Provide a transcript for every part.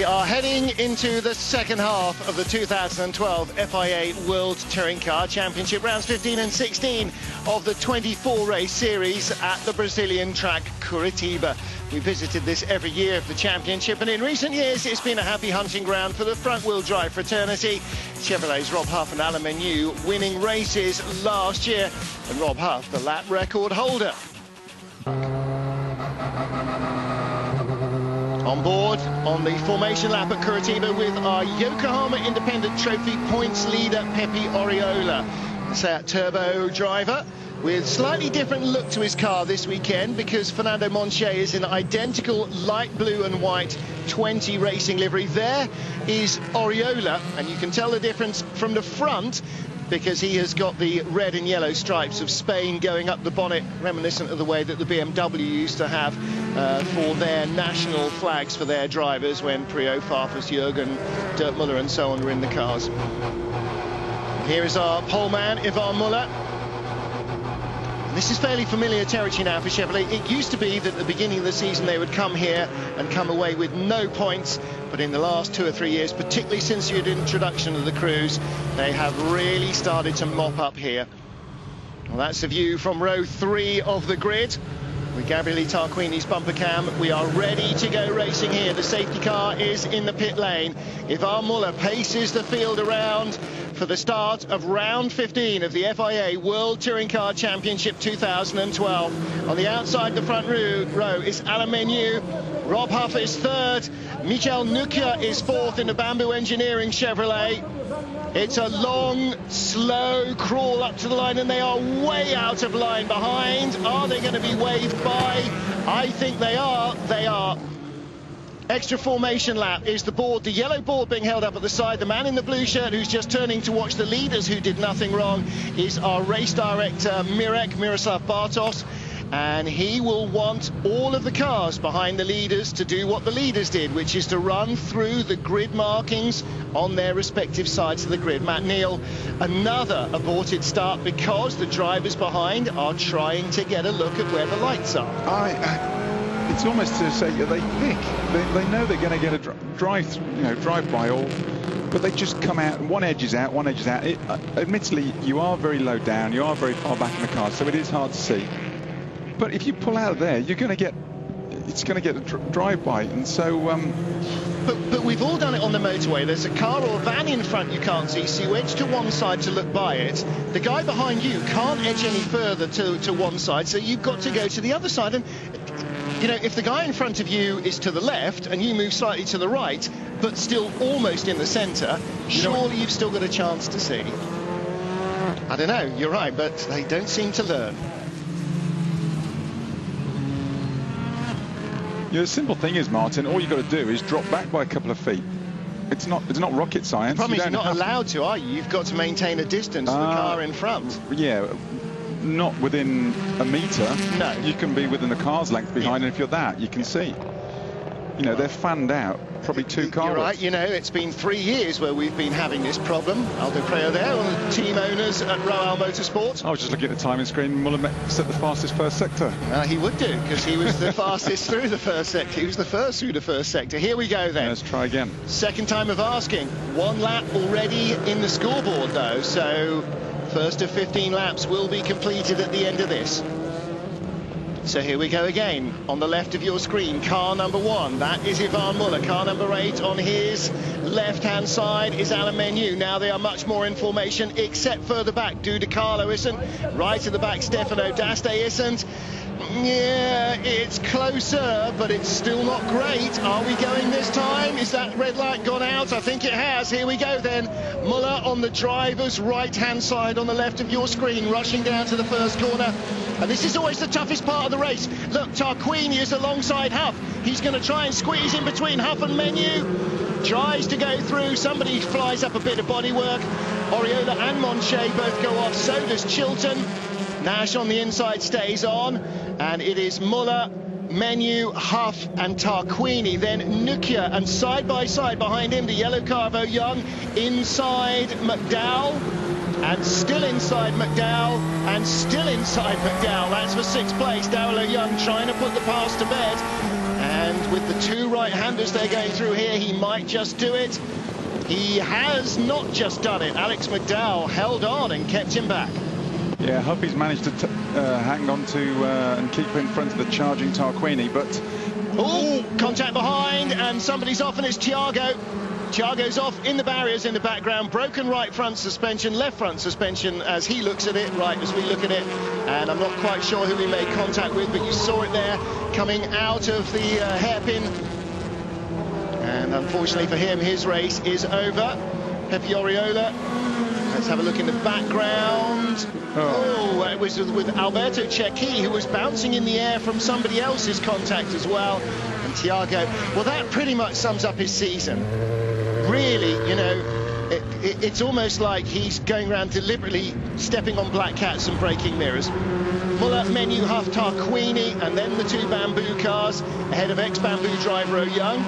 We are heading into the second half of the 2012 FIA World Touring Car Championship, rounds 15 and 16 of the 24-race series at the Brazilian track Curitiba. We visited this every year of the championship, and in recent years it's been a happy hunting ground for the front-wheel drive fraternity. Chevrolet's Rob Huff and Alain Menu winning races last year, and Rob Huff the lap record holder. On board on the formation lap at Curitiba with our Yokohama Independent Trophy points leader Pepe Oriola, the Seat Turbo driver, with slightly different look to his car this weekend because Fernando Monche is in identical light blue and white 20 racing livery. There is Oriola, and you can tell the difference from the front because he has got the red and yellow stripes of Spain going up the bonnet, reminiscent of the way that the BMW used to have for their national flags for their drivers when Priaulx, Farfus, Jürgen, Dirk Müller and so on were in the cars. Here is our pole man, Ivan Müller. This is fairly familiar territory now for Chevrolet. It used to be that at the beginning of the season they would come here and come away with no points, but in the last 2 or 3 years, particularly since the introduction of the Cruise, they have really started to mop up here. Well, that's a view from row 3 of the grid with Gabriele Tarquini's bumper cam. We are ready to go racing here. The safety car is in the pit lane. Ivan Müller paces the field around for the start of round 15 of the FIA World Touring Car Championship 2012. On the outside, the front row is Alain Menu. Rob Huff is third. Michael Nukia is fourth in the Bamboo Engineering Chevrolet. It's a long, slow crawl up to the line, and they are way out of line behind. Are they going to be waved by? I think they are. They are. Extra formation lap is the board, the yellow board being held up at the side. The man in the blue shirt who's just turning to watch the leaders who did nothing wrong is our race director, Miroslav Bartos. And he will want all of the cars behind the leaders to do what the leaders did, which is to run through the grid markings on their respective sides of the grid. Matt Neal, another aborted start because the drivers behind are trying to get a look at where the lights are. It's almost to say they pick. They know they're going to get a drive-by all, but they just come out, and one edge is out, one edge is out. Admittedly, you are very low down, you are very far back in the car, so it is hard to see. But if you pull out of there, you're going to get, it's going to get a drive-by, and so. But we've all done it on the motorway. There's a car or a van in front you can't see, so you edge to one side to look by it. The guy behind you can't edge any further to one side, so you've got to go to the other side. And you know, if the guy in front of you is to the left and you move slightly to the right, but still almost in the centre, surely you've still got a chance to see. I don't know, you're right, but they don't seem to learn. The simple thing is, Martin, all you've got to do is drop back by a couple of feet. It's not rocket science. The problem is you're not allowed to, are you? You've got to maintain a distance to the car in front. Yeah, not within a metre. No. You can be within a car's length behind, and if you're that, you can see. You know, they're fanned out, probably 2 cars. You're right, you know, it's been 3 years where we've been having this problem. Aldo Creo there, one of the team owners at Royal Motorsport. I was just looking at the timing screen. Müller set the fastest first sector. He would do, because he was the fastest through the first sector. He was the first through the first sector. Here we go then. Let's try again. Second time of asking. 1 lap already in the scoreboard though, so first of 15 laps will be completed at the end of this. So here we go again. On the left of your screen, car number 1, that is Ivan Müller. Car number 8 on his left-hand side is Alain Menu. Now they are much more in formation, except further back. Dude Carlo isn't. Right at the back, Stefano D'Aste isn't. Yeah, it's closer, but it's still not great. Are we going this time? Is that red light gone out? I think it has. Here we go then. Müller on the driver's right-hand side on the left of your screen, rushing down to the first corner. And this is always the toughest part of the race. Look, Tarquini is alongside Huff. He's going to try and squeeze in between Huff and Menu. Tries to go through. Somebody flies up a bit of bodywork. Oriola and Monche both go off. So does Chilton. Nash on the inside stays on, and it is Müller, Menu, Huff and Tarquini, then Nukia, and side by side behind him the yellow Carvo Young, inside McDowell, and still inside McDowell, and still inside McDowell. That's for 6th place. Daryl Young trying to put the pass to bed, and and with the two right-handers they're going through here, he might just do it. He has not just done it. Alex McDowell held on and kept him back. Yeah, Huffy's managed to hang on to and keep in front of the charging Tarquini, but... Oh, contact behind, and somebody's off, and it's Thiago. Thiago's off in the barriers in the background. Broken right front suspension, left front suspension as he looks at it, right as we look at it. And I'm not quite sure who he made contact with, but you saw it there coming out of the hairpin. And unfortunately for him, his race is over. Pepe Oriola. Let's have a look in the background. Oh, it was with Alberto Cecchi, who was bouncing in the air from somebody else's contact as well. And Thiago, well, that pretty much sums up his season. Really, you know, it's almost like he's going around deliberately stepping on black cats and breaking mirrors. Muller, Menu, Huff, Tarquini, and then the two Bamboo cars ahead of ex-Bamboo driver O'Young.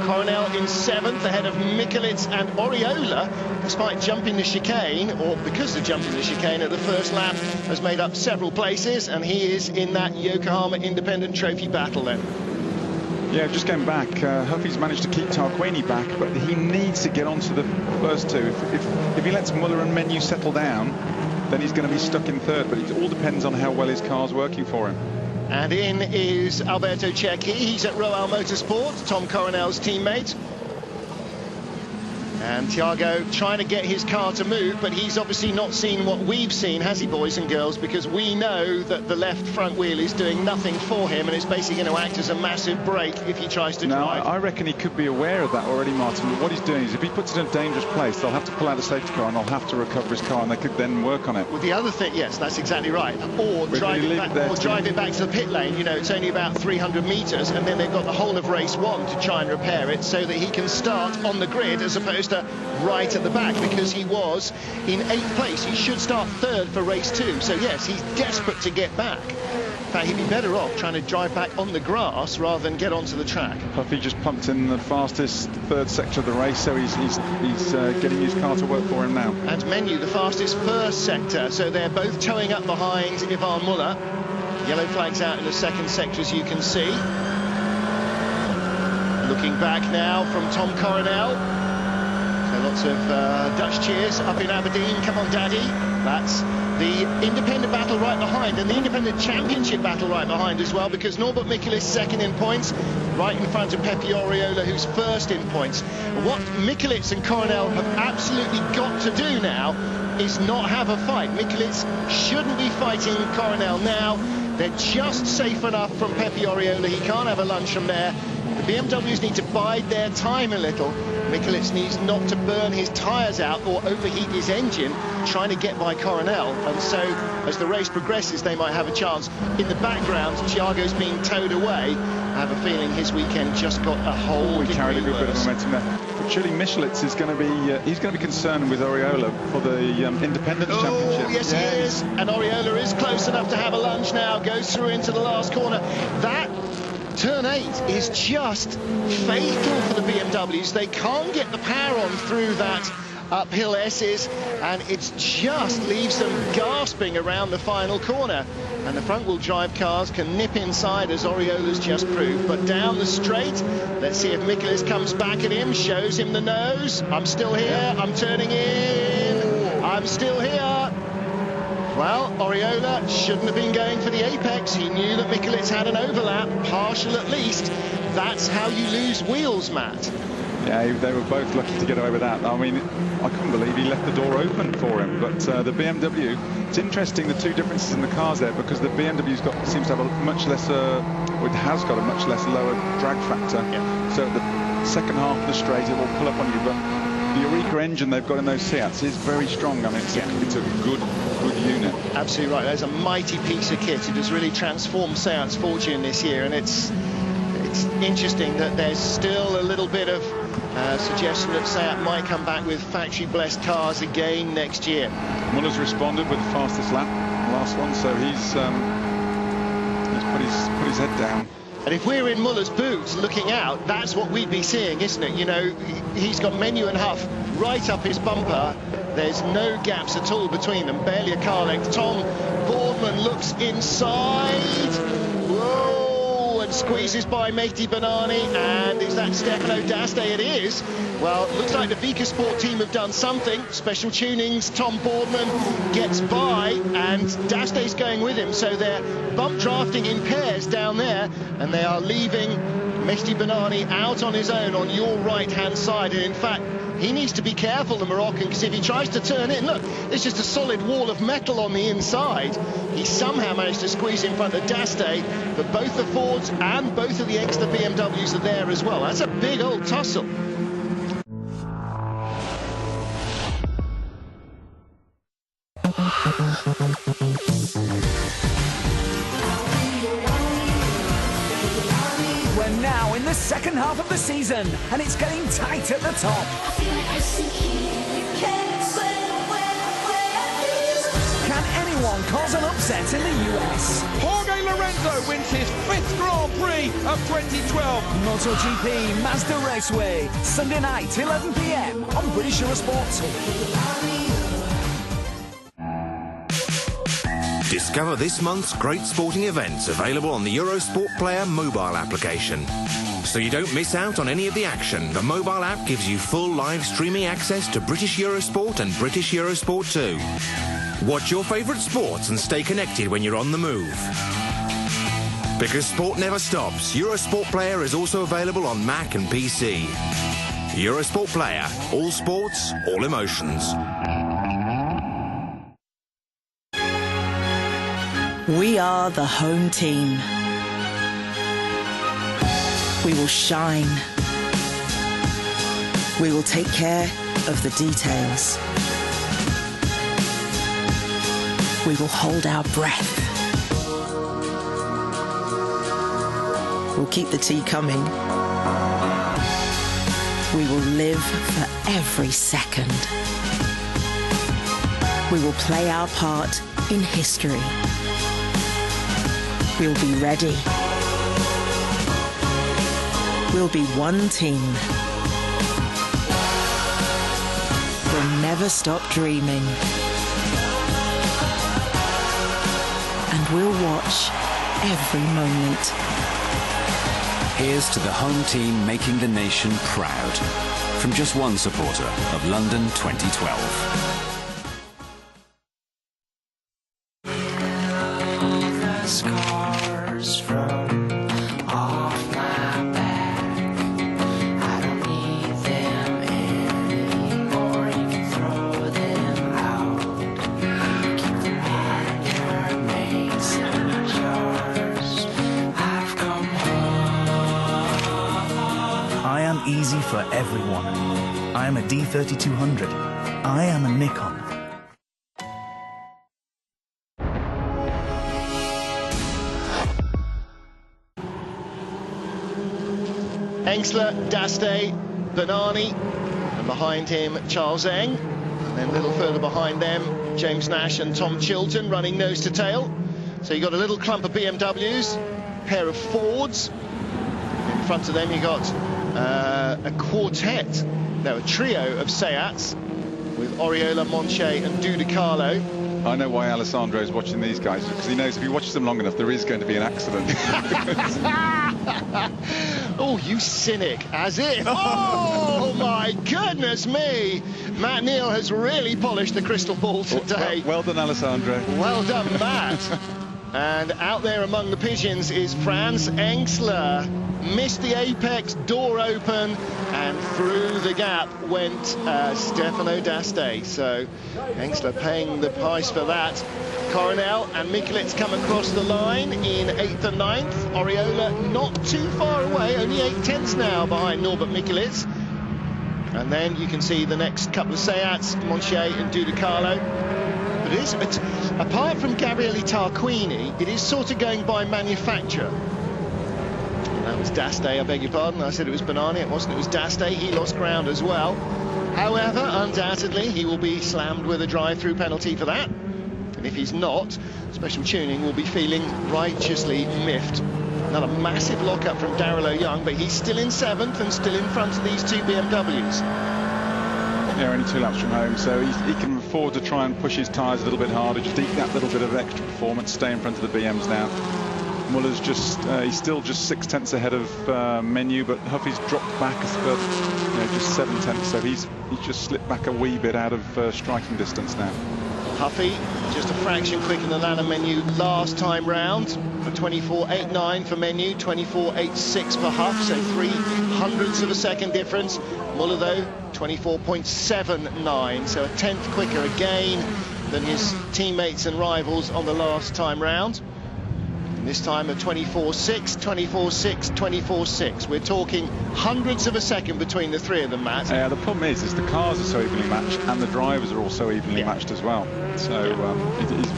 Coronel in 7th ahead of Mikulits and Oriola, despite jumping the chicane, or because of jumping the chicane at the first lap, has made up several places, and he is in that Yokohama Independent Trophy battle then. Yeah, just going back, Huffy's managed to keep Tarquini back, but he needs to get onto the first two. If he lets Muller and Menu settle down, then he's going to be stuck in 3rd, but it all depends on how well his car's working for him. And in is Alberto Cecchi. He's at Royal Motorsport, Tom Coronel's teammate. And Thiago trying to get his car to move, but he's obviously not seen what we've seen, has he, boys and girls? Because we know that the left front wheel is doing nothing for him, and it's basically going to act as a massive brake if he tries to drive. I reckon he could be aware of that already, Martin. What he's doing is if he puts it in a dangerous place, they'll have to pull out a safety car and they'll have to recover his car, and they could then work on it. Well, the other thing, yes, that's exactly right. Or drive it back to the pit lane. You know, it's only about 300 metres, and then they've got the whole of race 1 to try and repair it so that he can start on the grid as opposed to right at the back, because he was in 8th place. He should start 3rd for race 2. So yes, he's desperate to get back. In fact, he'd be better off trying to drive back on the grass rather than get onto the track. Huffy just pumped in the fastest 3rd sector of the race, so he's getting his car to work for him now. And Menu, the fastest 1st sector, so they're both towing up behind Ivan Muller. Yellow flags out in the 2nd sector, as you can see. Looking back now from Tom Coronel. Lots of Dutch cheers up in Aberdeen. Come on, Daddy. That's the independent battle right behind, and the independent championship battle right behind as well, because Norbert Mikulits 2nd in points, right in front of Pepe Oriola, who's 1st in points. What Mikulits and Coronel have absolutely got to do now is not have a fight. Mikulits shouldn't be fighting Coronel now. They're just safe enough from Pepe Oriola. He can't have a lunge from there. The BMWs need to bide their time a little. Mikulits needs not to burn his tyres out or overheat his engine trying to get by Coronel, and so as the race progresses they might have a chance. In the background, Thiago's being towed away. I have a feeling his weekend just got a whole he carried a good bit of momentum there. But surely Mikulits is going to be he's going to be concerned with Oriola for the Independence Championship. Yes, he is, and Oriola is close enough to have a lunge now. Goes through into the last corner. That Turn 8 is just fatal for the BMWs. They can't get the power on through that uphill S's, and it just leaves them gasping around the final corner. And the front-wheel drive cars can nip inside, as Oriola's just proved. But down the straight, let's see if Mikulits comes back at him, shows him the nose. I'm still here, I'm turning in, I'm still here. Well, Oriola shouldn't have been going for the apex. He knew that Mikulits had an overlap, partial at least. That's how you lose wheels, Matt. Yeah, they were both lucky to get away with that. I mean, I couldn't believe he left the door open for him. But the BMW, it's interesting, the two differences in the cars there, because the BMW's seems to have a much lesser, or it has got a much less lower drag factor. Yeah. So at the second half of the straight, it will pull up on you. But the Eureka engine they've got in those Seats is very strong. I mean, it's a good unit. Absolutely right. There's a mighty piece of kit. It has really transformed Seat's fortune this year, and it's interesting that there's still a little bit of suggestion that Seat might come back with factory-blessed cars again next year. Muller's responded with the fastest lap, last one, so he's put his head down. And if we're in Muller's boots looking out, that's what we'd be seeing, isn't it? You know, he's got Menu and Huff right up his bumper. There's no gaps at all between them, barely a car length. Tom Boardman looks inside. Whoa, and squeezes by Mehdi Banani, and is that Stefano D'Aste? It is. Well, it looks like the Vika Sport team have done something. Special Tunings, Tom Boardman gets by, and D'Aste's going with him, so they're bump drafting in pairs down there, and they are leaving Mehdi Banani out on his own on your right-hand side. And in fact, he needs to be careful, the Moroccan, because if he tries to turn in, look, there's just a solid wall of metal on the inside. He somehow managed to squeeze in front of D'Aste, but both the Fords and both of the extra BMWs are there as well. That's a big old tussle. We're now in the second half of the season, and it's getting tight at the top. Can anyone cause an upset in the US? Jorge Lorenzo wins his 5th Grand Prix of 2012. MotoGP Mazda Raceway, Sunday night, 11 p.m. on British Eurosport 2. Discover this month's great sporting events available on the Eurosport Player mobile application. So you don't miss out on any of the action, the mobile app gives you full live streaming access to British Eurosport and British Eurosport 2. Watch your favourite sports and stay connected when you're on the move. Because sport never stops, Eurosport Player is also available on Mac and PC. Eurosport Player, all sports, all emotions. We are the home team. We will shine. We will take care of the details. We will hold our breath. We'll keep the tea coming. We will live for every second. We will play our part in history. We'll be ready. We'll be one team. We'll never stop dreaming. And we'll watch every moment. Here's to the home team making the nation proud. From just one supporter of London 2012. Scars from off my back, I don't need them anymore. You can throw them out. Keep them in your mason jars. I've come home. I am easy for everyone. I am a D3200. I am a Nikon. Engsler, D'Aste, Banani, and behind him Charles Eng, and then a little further behind them James Nash and Tom Chilton running nose to tail. So you've got a little clump of BMWs, a pair of Fords, in front of them you got a quartet, no, a trio of Seats with Oriola, Monche and Dudicalo. I know why Alessandro's watching these guys, because he knows if he watches them long enough there is going to be an accident. Oh, you cynic, as if. Oh, my goodness me. Matt Neal has really polished the crystal ball today. Well done, Alessandro. Well done, Matt. And out there among the pigeons is Franz Engsler. Missed the apex, door open, and through the gap went Stefano D'Aste. So Engsler paying the price for that. Coronel and Mikulits come across the line in 8th and 9th. Oriola not too far away, only 8/10 now behind Norbert Mikulits. And then you can see the next couple of Seats, Monche and Dudicalo. But it's, apart from Gabriele Tarquini, it is sort of going by manufacturer. And that was D'Aste, I beg your pardon. I said it was Banani, it wasn't, it was D'Aste. He lost ground as well. However, undoubtedly, he will be slammed with a drive-through penalty for that. And if he's not, Special Tuning will be feeling righteously miffed. Another massive lock-up from Daryl O'Young, but he's still in 7th and still in front of these two BMWs. Yeah, only 2 laps from home, so he can afford to try and push his tyres a little bit harder, just eke that little bit of extra performance, stay in front of the BMs now. Muller's just, he's still just 6 tenths ahead of Menu, but Huffy's dropped back a spurt, just 7 tenths, so he's just slipped back a wee bit out of striking distance now. Huffy just a fraction quicker than Alan Menu last time round, for 24.89 for Menu, 24.86 for Huff, so 0.03 of a second difference. Muller though 24.79, so a tenth quicker again than his teammates and rivals on the last time round. And this time at 24.6, 24.6, 24.6. We're talking hundreds of a second between the three of them, Matt. Yeah, the problem is the cars are so evenly matched and the drivers are also evenly matched as well. So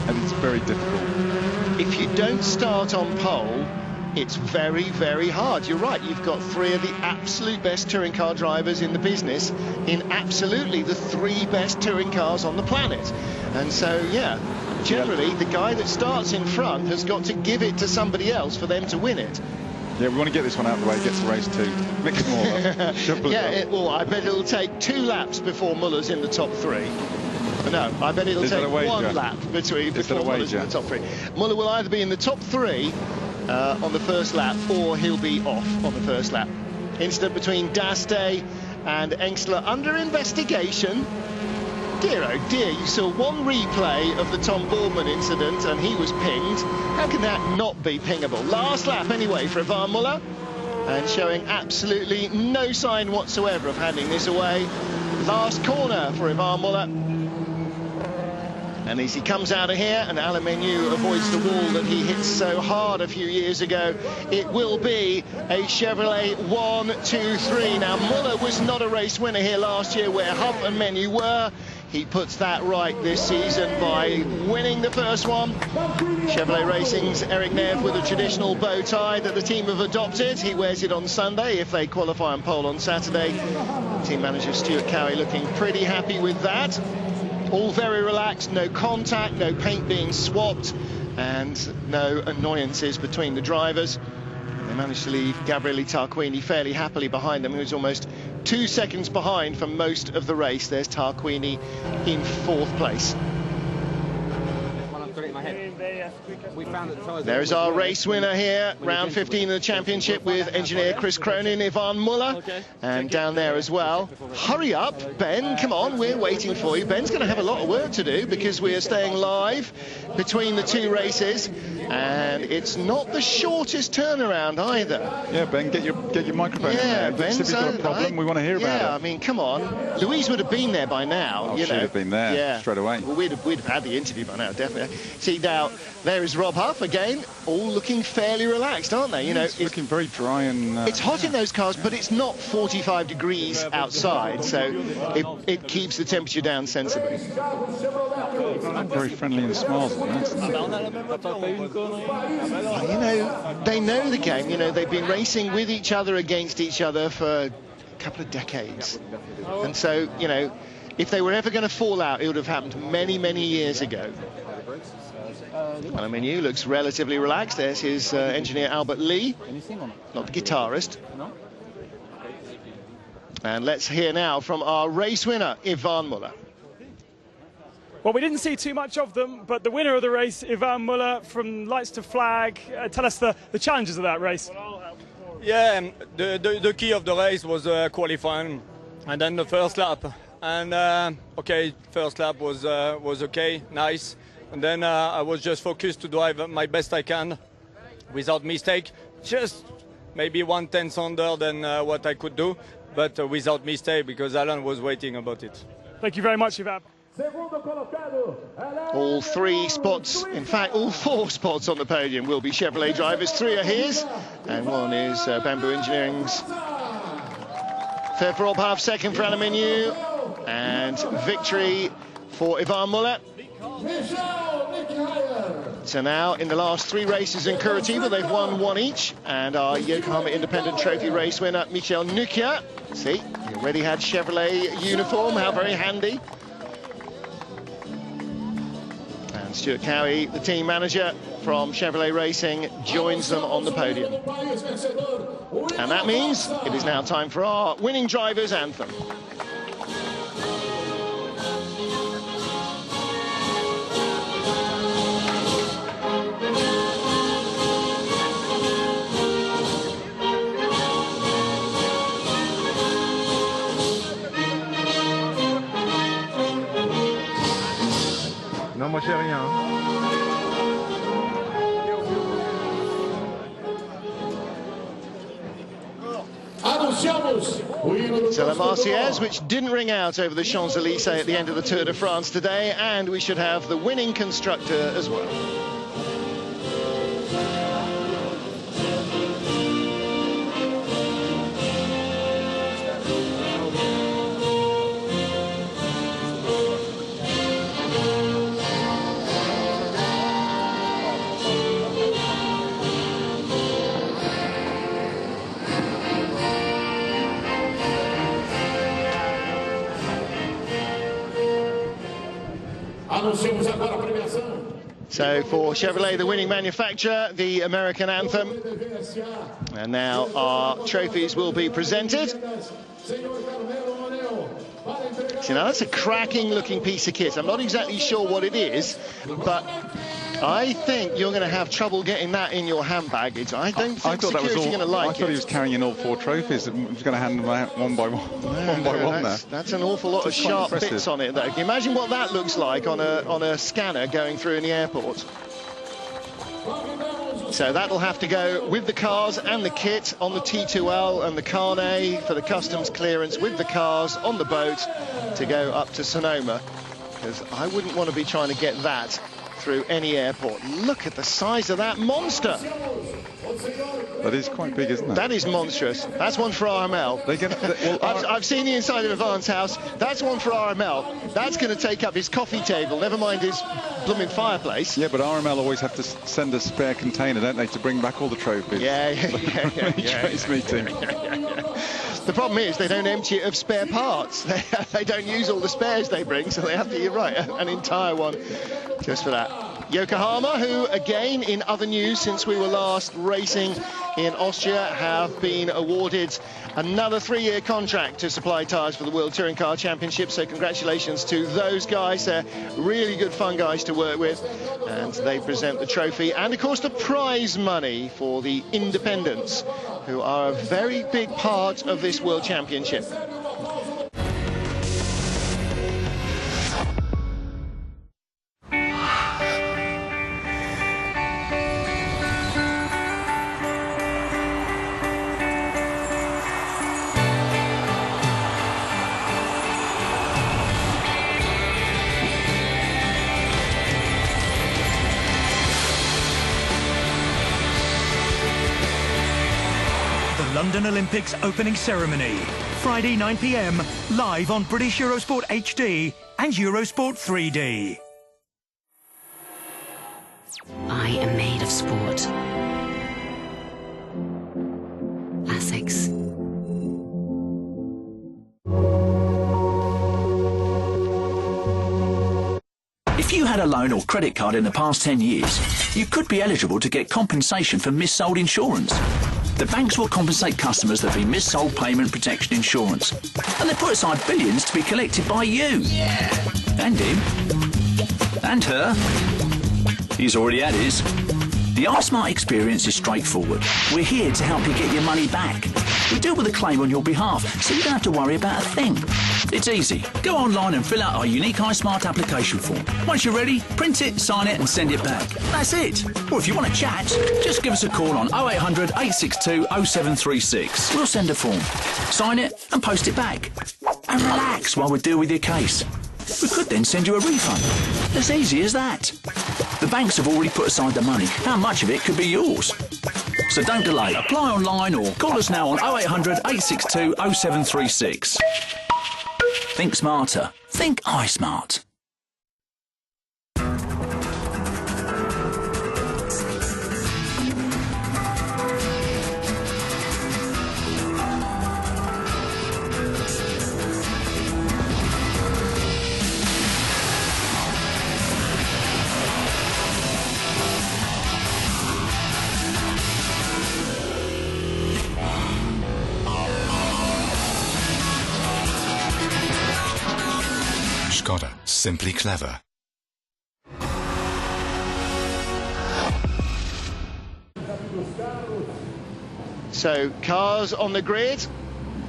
it's very difficult. If you don't start on pole, it's very, very hard. You're right, you've got three of the absolute best touring car drivers in the business in absolutely the three best touring cars on the planet. And so, yeah, generally, the guy that starts in front has got to give it to somebody else for them to win it. Yeah, we want to get this one out of the way, get to race 2. Mix them all up. Yeah, well, I bet it'll take 2 laps before Muller's in the top 3. No, I bet it'll take 1 lap before Muller's in the top 3. Muller will either be in the top 3 on the first lap, or he'll be off on the first lap. Incident between Daste and Engstler under investigation. Dear oh dear, you saw one replay of the Tom Boorman incident and he was pinged. How can that not be pingable? Last lap anyway for Ivan Muller, and showing absolutely no sign whatsoever of handing this away. Last corner for Ivan Muller. And as he comes out of here and Alain Menu avoids the wall that he hit so hard a few years ago, it will be a Chevrolet 1, 2, 3. Now, Muller was not a race winner here last year where Huff and Menu were. He puts that right this season by winning the first one. Chevrolet Racing's Eric Nev with a traditional bow tie that the team have adopted. He wears it on Sunday if they qualify on pole on Saturday. Team manager Stuart Cowie looking pretty happy with that. All very relaxed, no contact, no paint being swapped, and no annoyances between the drivers. They managed to leave Gabriele Tarquini fairly happily behind them. He was almost 2 seconds behind for most of the race. There's Tarquini in 4th place. There's our race winner here, round 15 of the championship, with engineer Chris Cronin, Ivan Muller, and down there as well. Hurry up, Ben, come on, we're waiting for you. Ben's going to have a lot of work to do because we are staying live between the 2 races, and it's not the shortest turnaround either. Yeah, Ben, get your microphone in there. Ben, if you've got a problem, we want to hear about it. Yeah, I mean, come on. Louise would have been there by now. Oh, she'd have been there straight away. Well, we'd have had the interview by now, definitely. See, now, there is Rob Huff again, all looking fairly relaxed, aren't they? It's looking very dry and... it's hot in those cars, but it's not 45 degrees outside, so it keeps the temperature down sensibly. Very friendly and smiles. They know the game. They've been racing with each other, against each other for a couple of decades. And so, if they were ever going to fall out, it would have happened many, many years ago. Alain Menu looks relatively relaxed. There's his engineer Albert Lee, not the guitarist. And let's hear now from our race winner, Ivan Muller. Well, we didn't see too much of them, but the winner of the race, Ivan Muller, from lights to flag. Tell us the challenges of that race. Yeah, the key of the race was qualifying, and then the first lap. And first lap was okay, nice. And then I was just focused to drive my best I can, without mistake. Just maybe 1/10 under than what I could do, but without mistake, because Alan was waiting about it. Thank you very much, Ivan. All 3 spots, in fact all 4 spots on the podium will be Chevrolet drivers. 3 are his, and 1 is Bamboo Engineering's. Third for Rob Huff, second for Alain Menu, and victory for Ivan Muller. So now, in the last 3 races in Curitiba, they've won 1 each, and our Yokohama Independent Trophy race winner, Michel Nukia. See, he already had Chevrolet uniform, how very handy. And Stuart Cowie, the team manager from Chevrolet Racing, joins them on the podium. And that means it is now time for our winning drivers anthem. Non, moi j'ai rien. So the Marseillaise, which didn't ring out over the Champs-Élysées at the end of the Tour de France today, and we should have the winning constructor as well. So for Chevrolet, the winning manufacturer, the American anthem. And now our trophies will be presented. So now that's a cracking looking piece of kit. I'm not exactly sure what it is, but I think you're going to have trouble getting that in your hand baggage. I don't think security's going to like it. I thought he was carrying in all 4 trophies. He was going to hand them out one by one. That's an awful lot of sharp bits on it, though. Can you imagine what that looks like on a scanner going through in the airport? So that'll have to go with the cars and the kit on the T2L and the carnet for the customs clearance with the cars on the boat to go up to Sonoma, because I wouldn't want to be trying to get that through any airport. Look at the size of that monster. That is quite big, isn't it? That is monstrous. That's one for RML. I've seen the inside of Ivan's house. That's one for RML. That's going to take up his coffee table, never mind his blooming fireplace. Yeah, but RML always have to send a spare container, don't they, to bring back all the trophies. Yeah. Meeting. The problem is they don't empty it of spare parts. They don't use all the spares they bring, so they have to, you're right, an entire one just for that. Yokohama, who again in other news since we were last racing in Austria, have been awarded another 3-year contract to supply tyres for the World Touring Car Championship, so congratulations to those guys. They're really good fun guys to work with, and they present the trophy and of course the prize money for the independents, who are a very big part of this World Championship. London Olympics opening ceremony. Friday 9 p.m, live on British Eurosport HD and Eurosport 3D. I am made of sport. Essex. If you had a loan or credit card in the past 10 years, you could be eligible to get compensation for missold insurance. The banks will compensate customers that have been missold payment protection insurance. And they put aside billions to be collected by you. Yeah. And him. And her. He's already had his. The iSmart experience is straightforward. We're here to help you get your money back. We deal with a claim on your behalf, so you don't have to worry about a thing. It's easy. Go online and fill out our unique iSmart application form. Once you're ready, print it, sign it and send it back. That's it. Or if you want to chat, just give us a call on 0800 862 0736. We'll send a form. Sign it and post it back. And relax while we deal with your case. We could then send you a refund. As easy as that. The banks have already put aside the money. How much of it could be yours? So don't delay. Apply online or call us now on 0800 862 0736. Think smarter. Think iSmart. Skoda. Simply clever. So cars on the grid,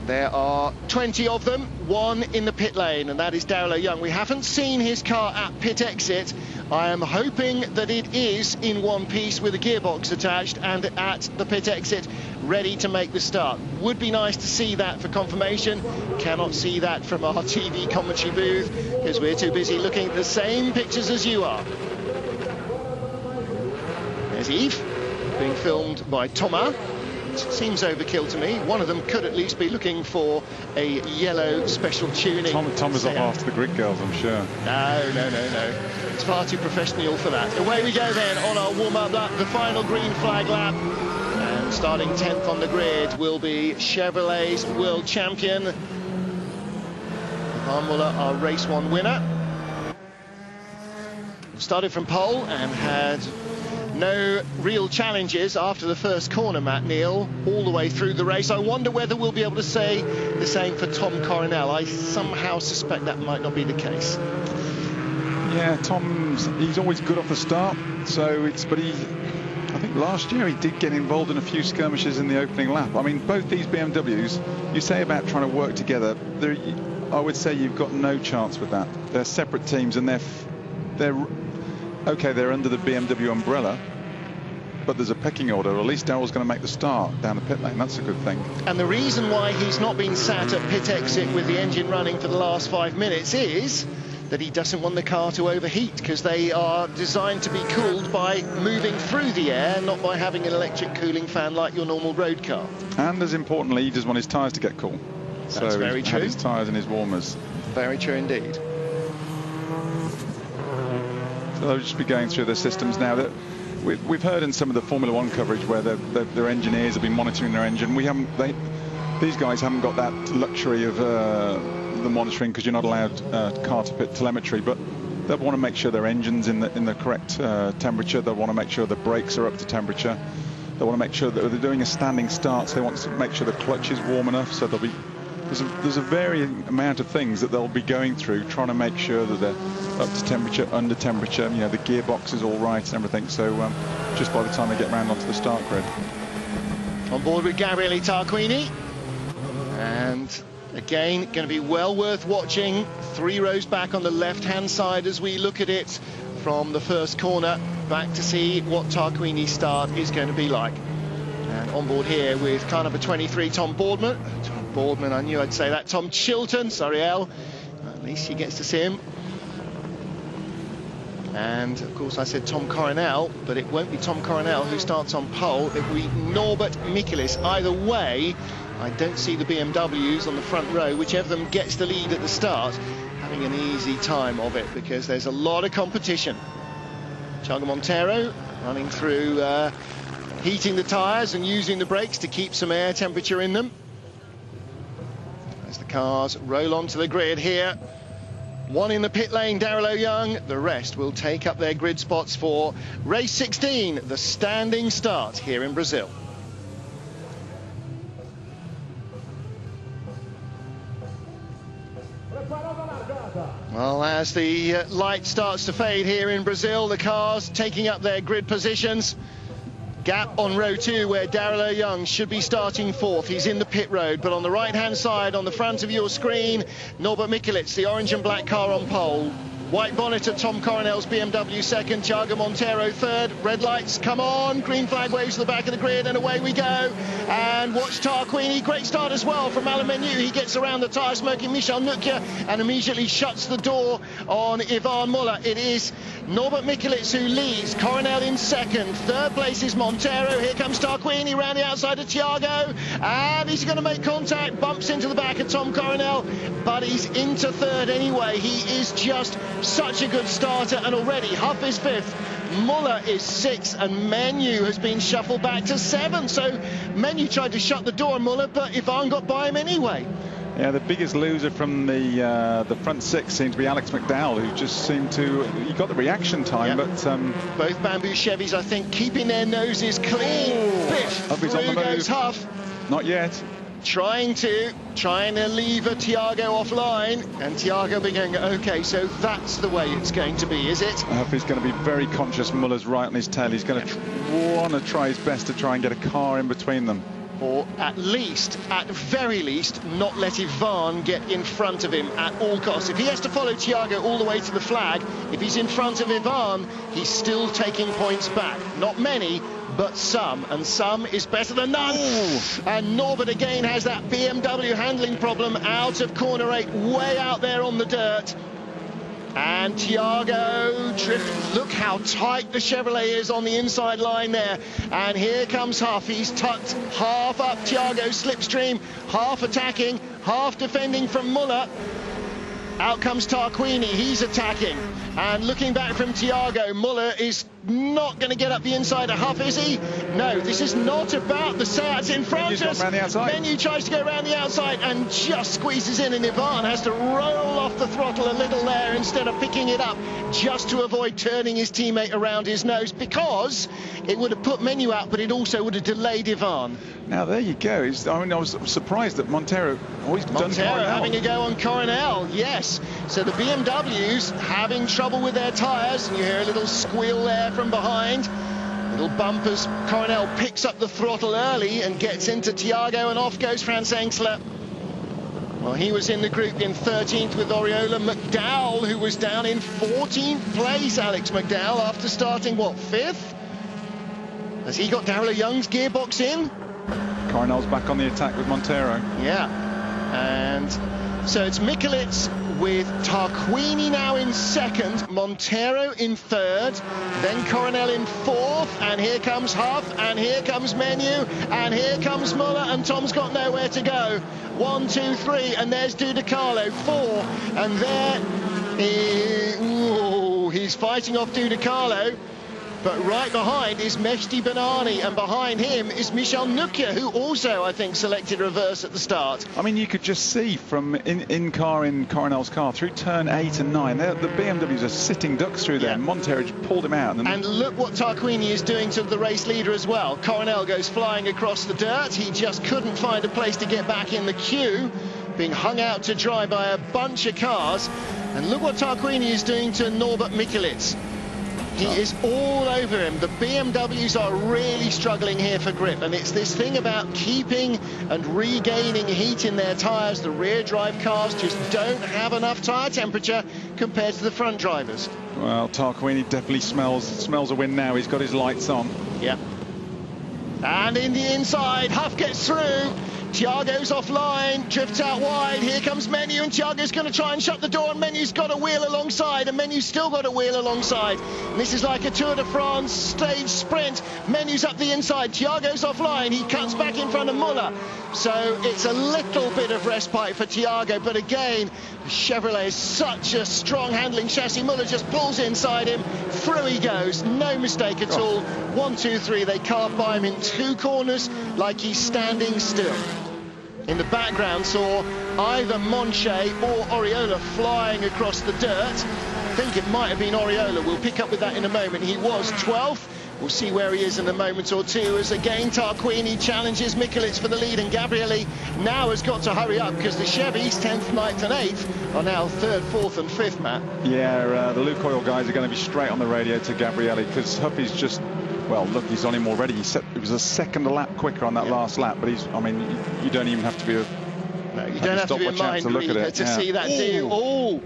There are 20 of them, one in the pit lane, and that is Darrell Young. We haven't seen his car at pit exit. I am hoping that it is in one piece with a gearbox attached and at the pit exit, ready to make the start. Would be nice to see that for confirmation. Cannot see that from our TV commentary booth because we're too busy looking at the same pictures as you are. There's Eve, being filmed by Thomas. Seems overkill to me. One of them could at least be looking for a yellow special tuning. Tom is up after the grid girls, I'm sure. No. It's far too professional for that. Away we go then on our warm-up lap, the final green flag lap. And starting 10th on the grid will be Chevrolet's world champion, Van Muller, our race 1 winner. Started from pole and had no real challenges after the first corner, Matt Neal, all the way through the race. I wonder whether we'll be able to say the same for Tom Coronel. I somehow suspect that might not be the case. Yeah, he's always good off the start. But I think last year he did get involved in a few skirmishes in the opening lap. I mean, both these BMWs, you say about trying to work together, I would say you've got no chance with that. They're separate teams, and they're under the BMW umbrella, but there's a pecking order. Or at least Darrell's going to make the start down the pit lane. That's a good thing. And the reason why he's not been sat at pit exit with the engine running for the last 5 minutes is that he doesn't want the car to overheat, because they are designed to be cooled by moving through the air, not by having an electric cooling fan like your normal road car. And as importantly, he doesn't want his tyres to get cool. That's very true. His tyres and his warmers. Very true indeed. So they'll just be going through their systems now. That we've heard in some of the Formula One coverage where their engineers have been monitoring their engine. These guys haven't got that luxury of the monitoring, because you're not allowed car to pit telemetry, but they'll want to make sure their engine's in the correct temperature. They'll want to make sure the brakes are up to temperature. They want to make sure that they're doing a standing start, so they want to make sure the clutch is warm enough. So there's a varying amount of things that they'll be going through, trying to make sure that they're up to temperature, under temperature, the gearbox is all right and everything. So just by the time they get round onto the start grid. On board with Gabriele Tarquini, and again, going to be well worth watching. 3 rows back on the left-hand side as we look at it from the first corner, back to see what Tarquini's start is going to be like. And on board here with car number 23, Tom Boardman. I knew I'd say that. Tom Chilton, sorry, Al. At least he gets to see him. And of course I said Tom Coronel, but it won't be Tom Coronel who starts on pole. It will be Norbert Michelis. Either way, I don't see the BMWs on the front row, whichever of them gets the lead at the start, having an easy time of it, because there's a lot of competition. Thiago Monteiro running through, heating the tyres and using the brakes to keep some air temperature in them. As the cars roll onto the grid here. One in the pit lane, Darrell Young. The rest will take up their grid spots for race 16, the standing start here in Brazil. Well, as the light starts to fade here in Brazil, the cars taking up their grid positions. Gap on row 2 where Darrell Young should be starting 4th. He's in the pit road, but on the right-hand side, on the front of your screen, Norbert Michelis, the orange and black car on pole. White bonnet of Tom Coronel's BMW 2nd, Thiago Monteiro 3rd. Red lights, come on, green flag waves to the back of the grid, and away we go. And watch Tarquini, great start as well from Alain Menu. He gets around the tyre smoking Michel Nukia and immediately shuts the door on Ivan Muller. It is Norbert Michelis who leads, Coronel in 2nd. 3rd place is Monteiro. Here comes Tarquini round the outside of Thiago, and he's going to make contact, bumps into the back of Tom Coronel, but he's into 3rd anyway. He is just such a good starter, and already Huff is 5th, Muller is 6th, and Menu has been shuffled back to 7th. So Menu tried to shut the door on Muller, but Ivan got by him anyway. Yeah, the biggest loser from the front 6 seemed to be Alex McDowell, who just seemed to, he got the reaction time, but both Bamboo Chevys, I think, keeping their noses clean. Biff, through goes Huff. Not yet. Trying to leave a Thiago offline, and Thiago be going, okay, so that's the way it's going to be, is it? Huff is going to be very conscious Muller's right on his tail. He's going to want to try his best to try and get a car in between them. or at very least, not let Ivan get in front of him at all costs. If he has to follow Thiago all the way to the flag, if he's in front of Ivan, he's still taking points back. Not many, but some, and some is better than none. Ooh. And Norbert again has that BMW handling problem out of corner 8, way out there on the dirt. And Thiago drift. Look how tight the Chevrolet is on the inside line there. And here comes Huff. He's tucked half up Thiago's slipstream, half attacking, half defending from Muller. Out comes Tarquini. He's attacking. And looking back from Thiago, Muller is not going to get up the inside of Huff, is he? No, this is not about the Seats in front of us. Menu tries to go around the outside and just squeezes in, and Ivan has to roll off the throttle a little there instead of picking it up, just to avoid turning his teammate around his nose, because it would have put Menu out, but it also would have delayed Ivan. Now there you go. I was surprised that Montero always done Coronel. Having a go on Coronel, yes. So the BMWs having trouble with their tyres, and you hear a little squeal there from behind. Little bumpers. Coronel picks up the throttle early and gets into Thiago, and off goes Franz Engstler. Well, he was in the group in 13th with Oriola. McDowell, who was down in 14th place, Alex McDowell, after starting, what, 5th? Has he got Darrell Young's gearbox in? Coronel's back on the attack with Montero. Yeah, and so it's Mikulits with Tarquini now in 2nd, Montero in 3rd, then Coronel in 4th, and here comes Huff, and here comes Menu, and here comes Muller, and Tom's got nowhere to go. 1, 2, 3, and there's Dudicalo, 4, and there he's fighting off Dudicalo. But right behind is Mehdi Banani, and behind him is Michel Nukia, who also, I think, selected reverse at the start. I mean, you could just see from in Coronel's car through turn 8 and 9, the BMWs are sitting ducks through there. Yeah. Montero just pulled him out. And look what Tarquini is doing to the race leader as well. Coronel goes flying across the dirt. He just couldn't find a place to get back in the queue, being hung out to dry by a bunch of cars. And look what Tarquini is doing to Norbert Mikulits. He is all over him. The BMWs are really struggling here for grip, and it's this thing about keeping and regaining heat in their tyres. The rear drive cars just don't have enough tyre temperature compared to the front drivers. Well, Tarquini definitely smells a win now. He's got his lights on. Yeah. And in the inside, Huff gets through. Thiago's offline, drifts out wide. Here comes Menu, and Thiago's going to try and shut the door, and Menu's got a wheel alongside, and Menu's still got a wheel alongside. And this is like a Tour de France stage sprint. Menu's up the inside, Thiago's offline. He cuts back in front of Muller. So it's a little bit of respite for Thiago, but again, the Chevrolet is such a strong handling chassis. Muller just pulls inside him, through he goes, no mistake at all. 1, 2, 3, they carve by him in 2 corners like he's standing still. In the background saw either Monche or Oriola flying across the dirt. I think it might have been Oriola. We'll pick up with that in a moment. He was 12th. We'll see where he is in a moment or two, as again Tarquini challenges Mikulits for the lead, and Gabrielli now has got to hurry up because the Chevys 10th, 9th and 8th are now 3rd, 4th and 5th, Matt. Yeah, the Lukoil guys are going to be straight on the radio to Gabrielli, because Huffy's just, well, look, he's on him already. It was a second a lap quicker on that last lap, but I mean, you don't even have to be you don't have to be a mind reader to see that, do you? Oh,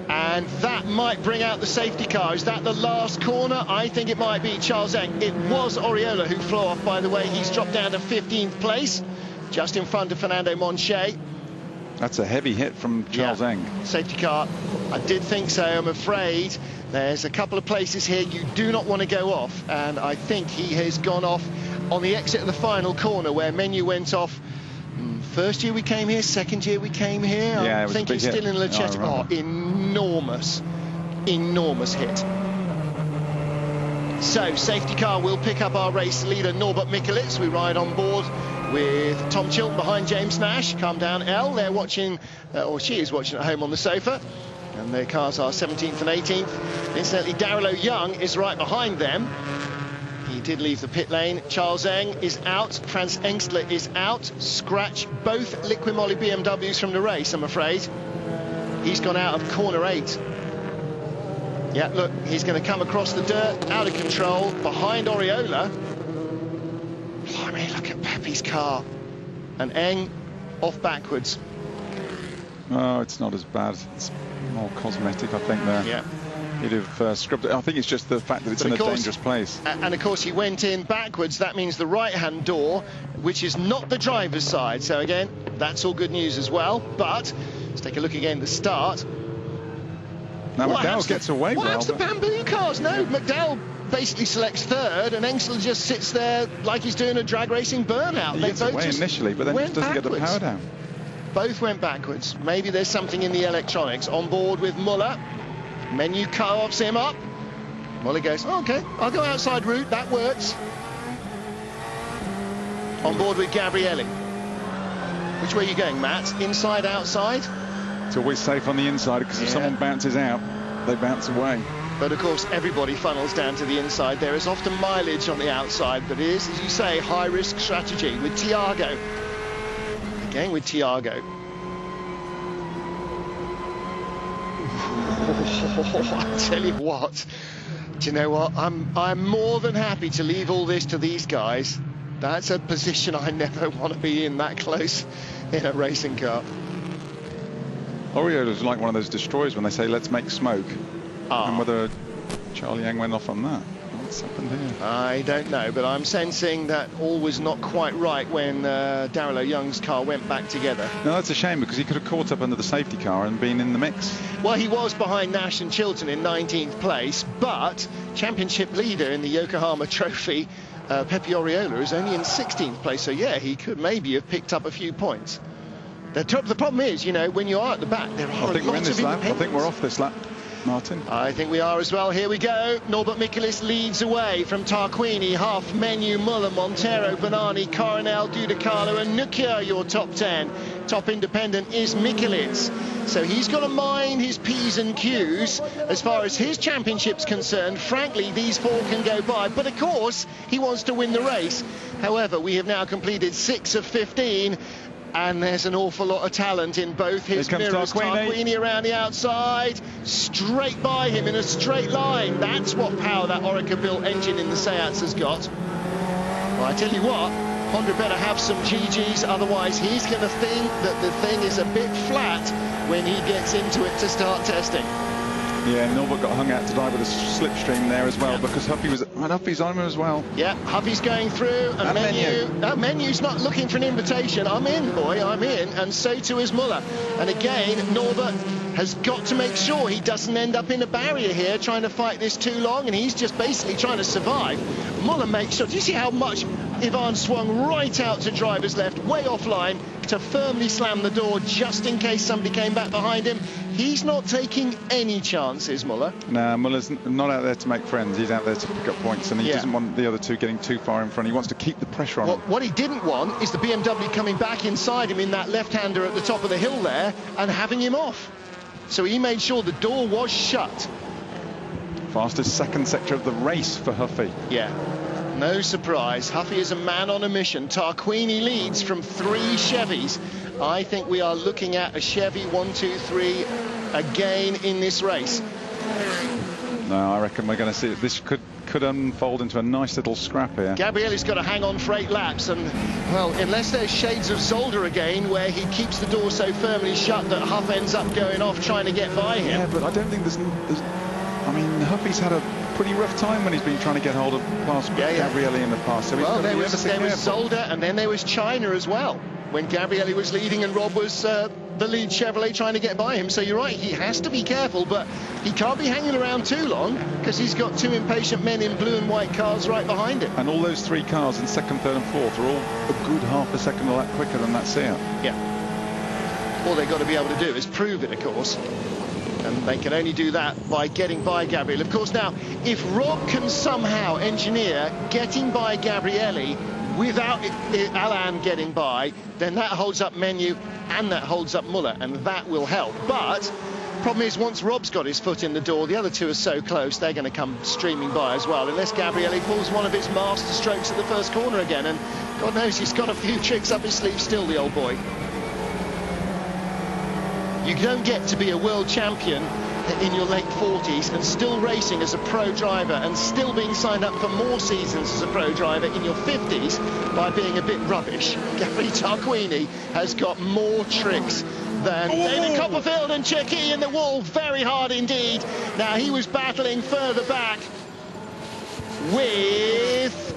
and that might bring out the safety car. Is that the last corner? I think it might be Charles Eng. It was Oriola who flew off, by the way. He's dropped down to 15th place, just in front of Fernando Monche. That's a heavy hit from Charles Eng. Safety car. I did think so. I'm afraid there's a couple of places here you do not want to go off, and I think he has gone off on the exit of the final corner where Menu went off. First year we came here, second year we came here. Yeah, I think he's still in Lechette. Oh, enormous hit. So safety car will pick up our race leader Norbert Mikulits. We ride on board with Tom Chilton behind James Nash. Calm down, Elle. They're watching, or she is watching at home on the sofa. And their cars are 17th and 18th. Incidentally, Darrell Young is right behind them. He did leave the pit lane. Charles Eng is out. Franz Engstler is out. Scratch both Liqui-Moly BMWs from the race, I'm afraid. He's gone out of corner 8. Yeah, look, he's going to come across the dirt, out of control, behind Oriola. Blimey, look at Pepe's car. and Eng off backwards. Oh, it's not as bad. It's more cosmetic, I think, there. Yeah. He'd have scrubbed it. I think it's just the fact that it's in a dangerous place. And of course, he went in backwards. That means the right-hand door, which is not the driver's side. So again, that's all good news as well. But let's take a look again at the start. Now McDowell gets away well. What happens to bamboo cars? No, McDowell basically selects third, and Engsel just sits there like he's doing a drag racing burnout. He gets away initially, but then just doesn't get the power down. Both went backwards. Maybe there's something in the electronics. On board with Muller. Menu carves him up. Muller goes, oh, OK, I'll go outside route. That works. On board with Gabrielli. Which way are you going, Matt? Inside, outside? It's always safe on the inside, because if someone bounces out, they bounce away. But of course, everybody funnels down to the inside. There is often mileage on the outside, but it is, as you say, high-risk strategy with Thiago. Again with Thiago. I tell you what, do you know what? I'm more than happy to leave all this to these guys. That's a position I never want to be in, that close in a racing car. Oriola's like one of those destroyers when they say, let's make smoke. And whether Charlie Yang went off on that. What's happened here? I don't know, but I'm sensing that all was not quite right when Daryl O'Young's car went back together. No, that's a shame, because he could have caught up under the safety car and been in the mix. Well, he was behind Nash and Chilton in 19th place, but championship leader in the Yokohama Trophy, Pepe Oriola, is only in 16th place. So, yeah, he could maybe have picked up a few points. The problem is, you know, when you are at the back, there are lots of independents. I think we're off this lap, Martin. I think we are as well. Here we go. Norbert Michaelis leads away from Tarquini, Huff, Menu, Muller, Montero, Bonani, Coronel, Dudicalo and Nukia, your top 10. Top independent is Michaelis. So he's got to mind his P's and Q's as far as his championship's concerned. Frankly, these four can go by. But of course, he wants to win the race. However, we have now completed 6 of 15. And there's an awful lot of talent in both his mirrors. Tarquini around the outside, straight by him in a straight line. That's what power that Orica-built engine in the Seats has got. Well, I tell you what, Honda better have some GGs, otherwise he's going to think that the thing is a bit flat when he gets into it to start testing. Yeah, Norbert got hung out to die with a slipstream there as well, because Huffy's on him as well. Yeah, Huffy's going through, and Menu's not looking for an invitation. I'm in, boy, I'm in, and so too is Muller. And again, Norbert has got to make sure he doesn't end up in a barrier here trying to fight this too long, and he's just basically trying to survive. Muller makes sure. Do you see how much Ivan swung right out to driver's left, way offline, to firmly slam the door just in case somebody came back behind him? He's not taking any chances, Muller. No, Muller's not out there to make friends. He's out there to pick up points, and he doesn't want the other two getting too far in front. He wants to keep the pressure on him. What he didn't want is the BMW coming back inside him in that left-hander at the top of the hill there and having him off. So he made sure the door was shut. Fastest second sector of the race for Huffy. Yeah. No surprise. Huffy is a man on a mission. Tarquini leads from 3 Chevys. I think we are looking at a Chevy 1, 2, 3 again in this race. No, I reckon we're going to see it. This could unfold into a nice little scrap here. Gabrielli's got to hang on for 8 laps, and well, unless there's shades of Zolder again where he keeps the door so firmly shut that Huff ends up going off trying to get by him. Yeah, but I don't think there's I mean, Huffy's had a pretty rough time when he's been trying to get hold of past Gabrielli in the past. So well, there was Zolder, and then there was China as well, when Gabrielli was leading and Rob was the lead Chevrolet trying to get by him. So you're right, he has to be careful, but he can't be hanging around too long because he's got 2 impatient men in blue and white cars right behind him. And all those 3 cars in 2nd, 3rd and 4th are all a good half a second a lap quicker than that Seat. Yeah. All they've got to be able to do is prove it, of course. And they can only do that by getting by Gabriel. Of course, now, if Rob can somehow engineer getting by Gabrielli without Alain getting by, then that holds up Menu and that holds up Muller, and that will help. But problem is, once Rob's got his foot in the door, the other 2 are so close, they're going to come streaming by as well, unless Gabrielli pulls one of his master strokes at the first corner again. And God knows he's got a few tricks up his sleeve still, the old boy. You don't get to be a world champion in your late 40s and still racing as a pro driver and still being signed up for more seasons as a pro driver in your 50s by being a bit rubbish, Gary Tarquini has got more tricks than David Copperfield, and Cherki in the wall very hard indeed. Now he was battling further back with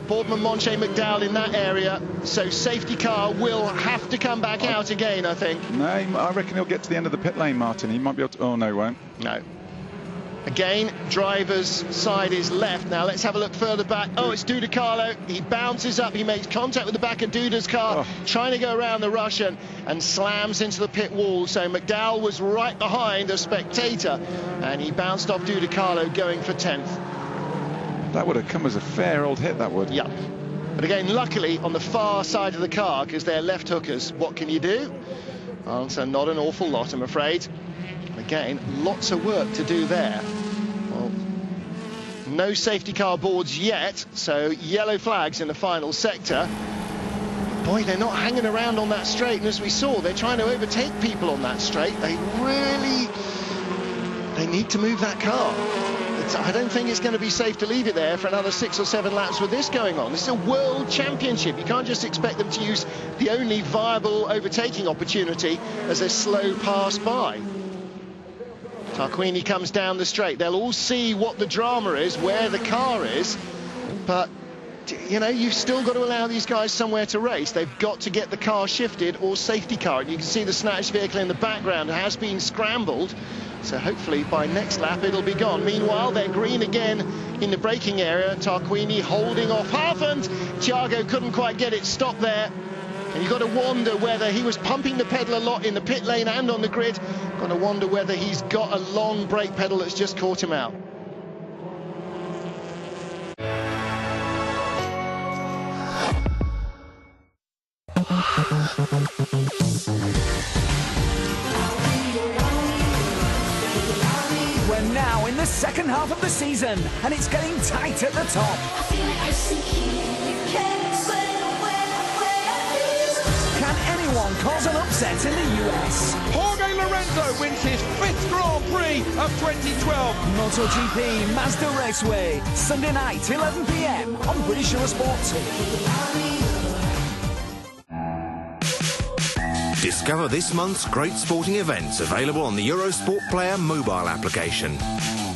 Boardman, Monche, McDowell in that area, so safety car will have to come back out again, I think. No, I reckon he'll get to the end of the pit lane, Martin. He might be able to... Oh, no, he won't. No. Again, driver's side is left. Now let's have a look further back. Oh, it's Dudicalo. He bounces up. He makes contact with the back of Duda's car, trying to go around the Russian, and slams into the pit wall. So McDowell was right behind a spectator, and he bounced off Dudicalo, going for 10th. That would have come as a fair old hit, that would. Yeah. But again, luckily, on the far side of the car, because they're left hookers, what can you do? Answer, not an awful lot, I'm afraid. Again, lots of work to do there. Well, no safety car boards yet, so yellow flags in the final sector. Boy, they're not hanging around on that straight, and as we saw, they're trying to overtake people on that straight. They need to move that car. I don't think it's going to be safe to leave it there for another 6 or 7 laps with this going on. This is a world championship. You can't just expect them to use the only viable overtaking opportunity as a slow pass by. Tarquini comes down the straight. They'll all see what the drama is, where the car is, but you know, you've still got to allow these guys somewhere to race. They've got to get the car shifted or safety car. And you can see the snatch vehicle in the background has been scrambled, so hopefully by next lap it'll be gone. Meanwhile, they're green again in the braking area. Tarquini holding off Halfand. Thiago couldn't quite get it stopped there. And you've got to wonder whether he was pumping the pedal a lot in the pit lane and on the grid. Got to wonder whether he's got a long brake pedal that's just caught him out. We're now in the second half of the season, and it's getting tight at the top. Can anyone cause an upset in the US? Jorge Lorenzo wins his 5th Grand Prix of 2012. MotoGP Mazda Raceway, Sunday night, 11 p.m. on British Eurosport 2. Discover this month's great sporting events available on the Eurosport Player mobile application.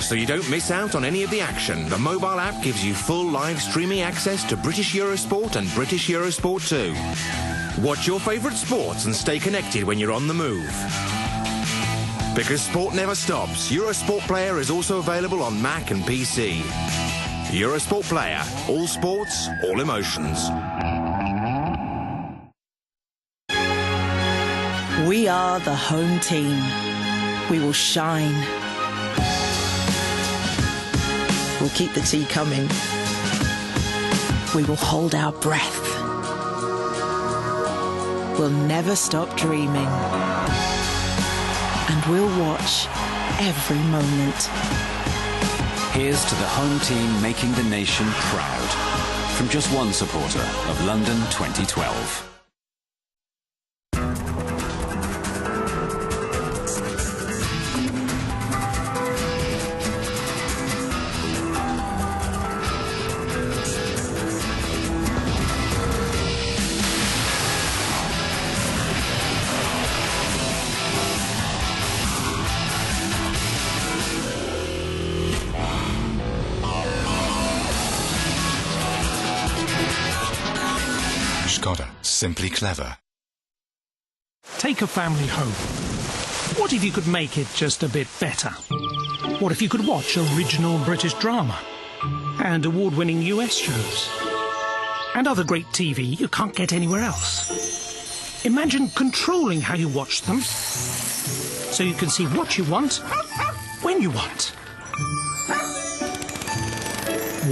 So you don't miss out on any of the action, the mobile app gives you full live streaming access to British Eurosport and British Eurosport 2. Watch your favourite sports and stay connected when you're on the move. Because sport never stops, Eurosport Player is also available on Mac and PC. Eurosport Player, all sports, all emotions. We are the home team. We will shine. We'll keep the tea coming. We will hold our breath. We'll never stop dreaming. And we'll watch every moment. Here's to the home team making the nation proud. From just one supporter of London 2012. Simply clever. Take a family home. What if you could make it just a bit better? What if you could watch original British drama and award-winning US shows and other great TV you can't get anywhere else? Imagine controlling how you watch them so you can see what you want when you want.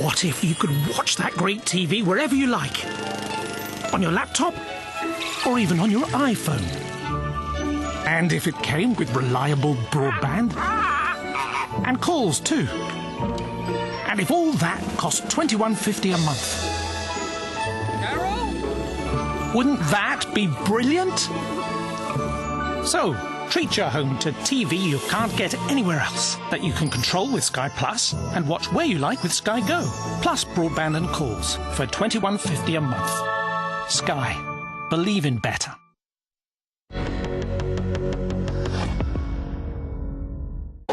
What if you could watch that great TV wherever you like? On your laptop, or even on your iPhone. And if it came with reliable broadband, and calls too. And if all that cost $21.50 a month. Carol? Wouldn't that be brilliant? So, Treat your home to TV you can't get anywhere else, that you can control with Sky Plus and watch where you like with Sky Go. Plus broadband and calls for $21.50 a month. Sky. Believe in better.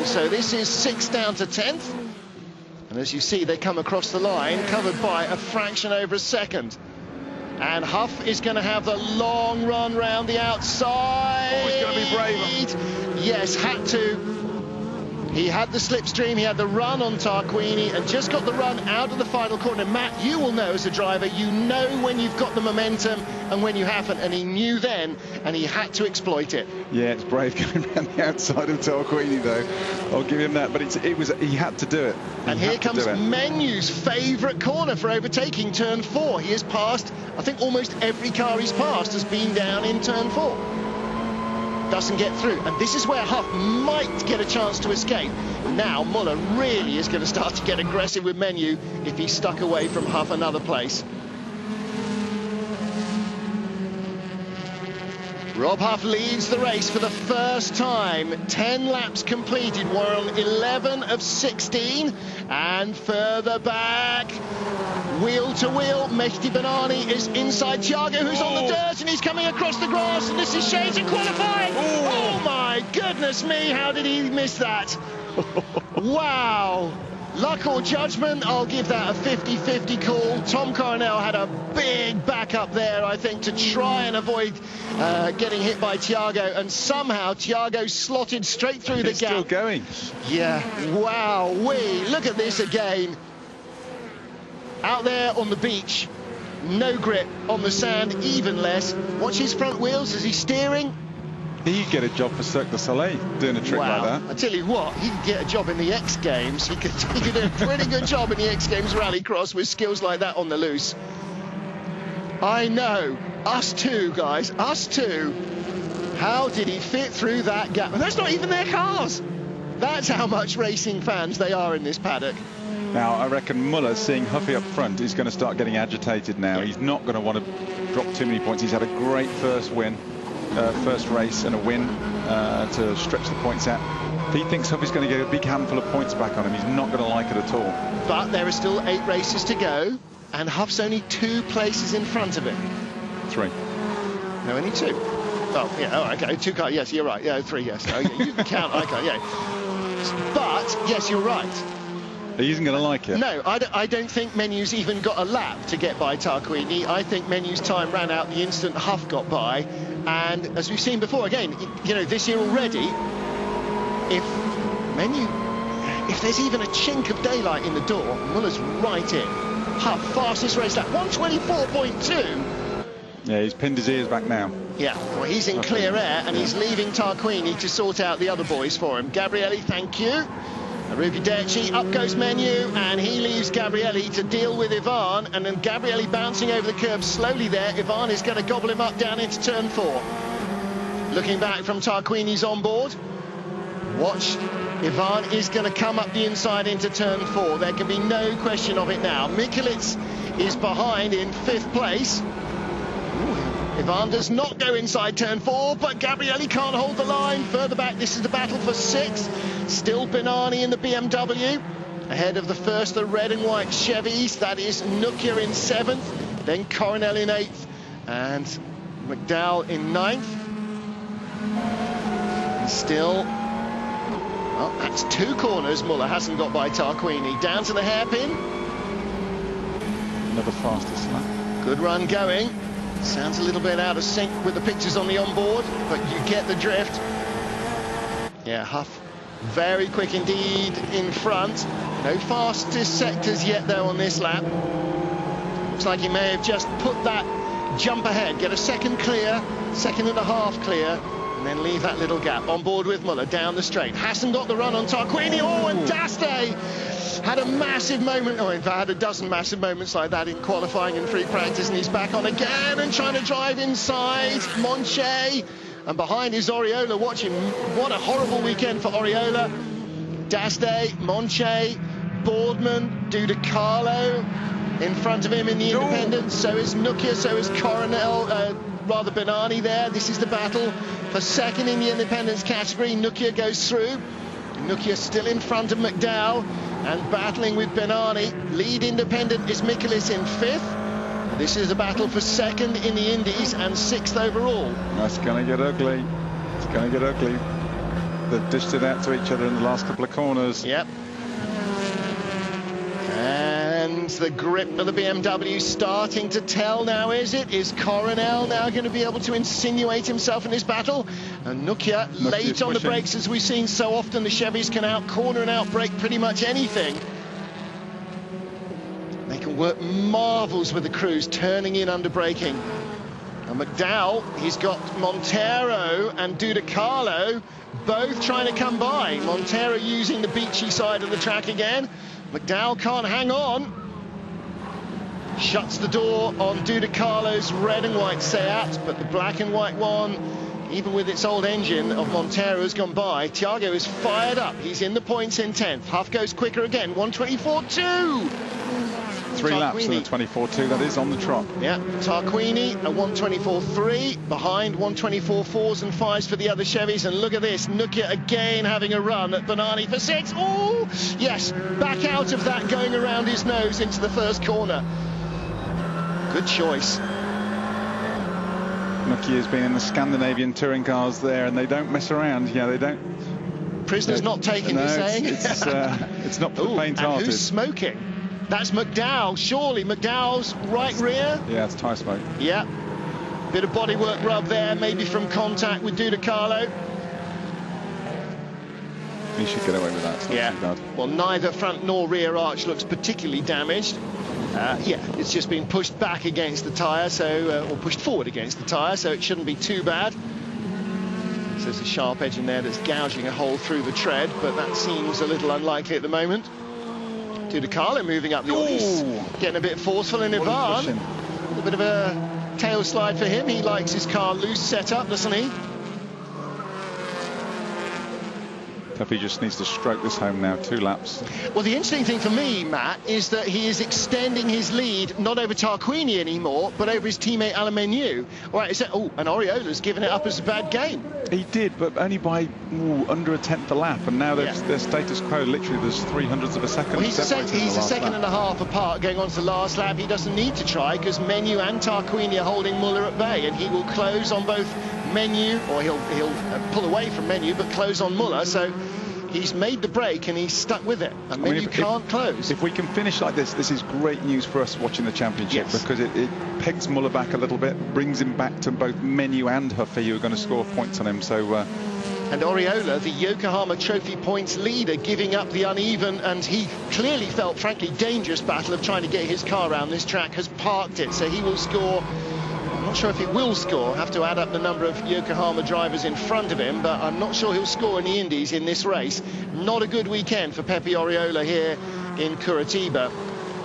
So this is 6 down to 10th. And as you see, they come across the line, covered by a fraction over a second. And Huff is going to have the long run round the outside. Oh, he's going to be braver. Yes, had to. He had the slipstream, he had the run on Tarquini, and just got the run out of the final corner. Matt, you will know as a driver, you know when you've got the momentum and when you haven't, and he knew then, and he had to exploit it. Yeah, it's brave going around the outside of Tarquini, though. I'll give him that, but he had to do it. And here comes Menu's favourite corner for overtaking, turn 4. He has passed, I think almost every car he's passed has been down in turn 4. Doesn't get through, and this is where Huff might get a chance to escape. Now Muller really is going to start to get aggressive with Menu if he's stuck away from Huff another place. Rob Huff leads the race for the first time. 10 laps completed. We're on 11 of 16. And further back, wheel to wheel, Mehdi Banani is inside Thiago, who's on the dirt, and he's coming across the grass, and this is Shades in qualifying. Oh my goodness me, how did he miss that? Wow. Luck or judgment, I'll give that a 50-50 call. Tom Coronel had a big backup there, I think, to try and avoid getting hit by Thiago, and somehow Thiago slotted straight through the gap. Still going. Yeah, wow, look at this again. Out there on the beach, no grip on the sand, even less. Watch his front wheels as he's steering. He'd get a job for Cirque du Soleil doing a trick like that. I tell you what, he could get a job in the X Games. He could do a pretty good job in the X Games Rallycross with skills like that on the loose. I know, us too, guys, us too. How did he fit through that gap? And that's not even their cars. That's how much racing fans they are in this paddock. Now, I reckon Muller, seeing Huffy up front, is going to start getting agitated now. He's not going to want to drop too many points. He's had a great first race and a win to stretch the points out. If he thinks Huffy's going to get a big handful of points back on him, he's not going to like it at all. But there are still 8 races to go, and Huff's only 2 places in front of him. 3. No, only 2. Oh, yeah, oh, okay, 2 cars, yes, you're right. Yeah, 3, yes. Oh, yeah, you can count, I can't, yeah. But, yes, you're right. He isn't going to like it. No, I don't think Menu's even got a lap to get by Tarquini. I think Menu's time ran out the instant Huff got by. And as we've seen before, again, you know, this year already, if there's even a chink of daylight in the door, Muller's right in. Huff, fastest race lap, 124.2. Yeah, he's pinned his ears back now. Yeah, well, he's in clear air, and he's leaving Tarquini to sort out the other boys for him. Gabrielli, thank you. Arrivederci, up goes Menu, and he leaves Gabrielli to deal with Ivan, and then Gabrielli bouncing over the curb slowly there. Ivan is going to gobble him up down into turn 4. Looking back from Tarquini's on board. Watch, Ivan is going to come up the inside into turn 4. There can be no question of it now. Mikulits is behind in 5th place. Ivan does not go inside turn 4, but Gabrielli can't hold the line. Further back, this is the battle for 6th. Still Benani in the BMW. Ahead of the first, the red and white Chevys. That is Nukia in 7th. Then Coronel in 8th. And McDowell in 9th. And still, well, that's 2 corners Muller hasn't got by Tarquini. Down to the hairpin. Another fastest lap. Good run going. Sounds a little bit out of sync with the pictures on the onboard, but you get the drift. Yeah, Huff, very quick indeed in front. No fastest sectors yet, though, on this lap. Looks like he may have just put that jump ahead, get a second clear, 2.5 clear, and then leave that little gap. On board with Muller, down the straight. Hasn't got the run on Tarquini. Oh, and Daste had a massive moment, in fact, had a dozen massive moments like that in qualifying and free practice, and he's back on again and trying to drive inside Monche, and behind is Oriola. Watch him. What a horrible weekend for Oriola. Daste, Monche, Boardman, Dudicalo in front of him in the independents. So is Nukia, so is Coronel, rather Bernani there. This is the battle for second in the independence category. Nukia goes through. Nukia still in front of McDowell and battling with Bernani. Lead independent is Mikulis in 5th. This is a battle for second in the Indies and 6th overall. That's going to get ugly. It's going to get ugly. They've dished it out to each other in the last couple of corners. Yep. And the grip of the BMW starting to tell now, is it? Is Coronel now going to be able to insinuate himself in this battle? And Nukia late on the brakes, as we've seen so often. The Chevys can out-corner and out-brake pretty much anything. They can work marvels with the crews, turning in under braking. And McDowell, he's got Montero and Dudicalo both trying to come by. Montero using the beachy side of the track again. McDowell can't hang on. Shuts the door on Dudicalo's red and white Seat, but the black and white one, even with its old engine of Montero, has gone by. Thiago is fired up. He's in the points in 10th. Huff goes quicker again. 1:24.2. 3 laps in the 24.2. That is on the trot. Yeah, Tarquini a 1:24.3 behind 1:24.4s and 5s for the other Chevys. And look at this, Nukia again having a run at Bernani for 6. Oh, yes, back out of that, going around his nose into the first corner. Good choice. Nukia's been in the Scandinavian touring cars there, and they don't mess around. Yeah, they don't. Prisoners not taken, you're saying? It's not for the faint-hearted. Who's smoking? That's McDowell, surely. McDowell's right rear. Yeah, it's tyre smoke. Yeah. Bit of bodywork rub there, maybe from contact with Dudicalo. He should get away with that. It's not too bad. Well, neither front nor rear arch looks particularly damaged. Yeah, it's just been pushed back against the tyre, so or pushed forward against the tyre, so it shouldn't be too bad. So there's a sharp edge in there that's gouging a hole through the tread, but that seems a little unlikely at the moment. Dudicalo moving up the ice, getting a bit forceful in Ivan. A bit of a tail slide for him. He likes his car loose set up, doesn't he? Tuffy just needs to stroke this home now, 2 laps. Well, the interesting thing for me, Matt, is that he is extending his lead not over Tarquini anymore, but over his teammate Alemaniu. All right, and Oriola's given it up as a bad game. He did, but only by under a 10th a lap, and now their status quo, literally, there's 300ths of a second. Well, he's a second and a half apart going on to the last lap. He doesn't need to try, because Menu and Tarquini are holding Muller at bay, and he will close on both Menu, or he'll pull away from Menu, but close on Muller. So he's made the break and he's stuck with it. And Menu can't close. If we can finish like this is great news for us watching the championship, because it pegs Muller back a little bit, brings him back to both Menu and Huffy, who are going to score points on him. So. And Oriola, the Yokohama Trophy points leader, giving up the uneven and he clearly felt, frankly, dangerous battle of trying to get his car around this track, has parked it. So he will score. I'm not sure if he will score. Have to add up the number of Yokohama drivers in front of him, but I'm not sure he'll score in the Indies in this race. Not a good weekend for Pepe Oriola here in Curitiba.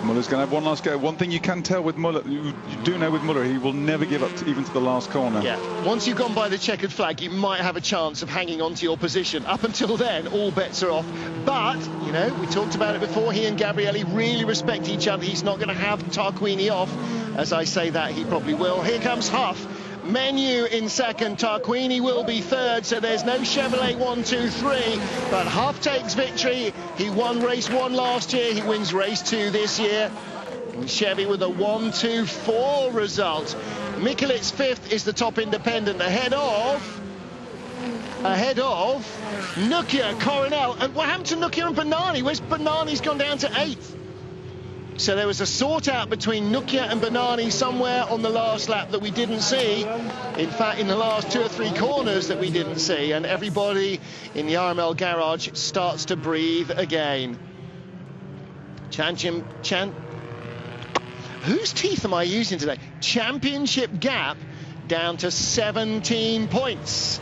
Muller's going to have one last go. One thing you can tell with Muller, you do know with Muller, he will never give up even to the last corner. Yeah, once you've gone by the checkered flag, you might have a chance of hanging on to your position. Up until then, all bets are off. But, you know, we talked about it before, he and Gabrielli really respect each other. He's not going to have Tarquini off. As I say that, he probably will. Here comes Huff. Menu in second, Tarquini will be third, so there's no Chevrolet 1, 2, 3, but Huff takes victory. He won race 1 last year, he wins race 2 this year. And Chevy with a 1, 2, 4 result. Mikulic's 5th is the top independent, ahead of Nukia, Coronel. And what happened to Nukia and Bernani? Where's Bernani's gone down to 8th? So there was a sort out between Nukia and Bernani somewhere on the last lap that we didn't see. In fact, in the last 2 or 3 corners that we didn't see. And everybody in the RML garage starts to breathe again. Whose teeth am I using today? Championship gap down to 17 points.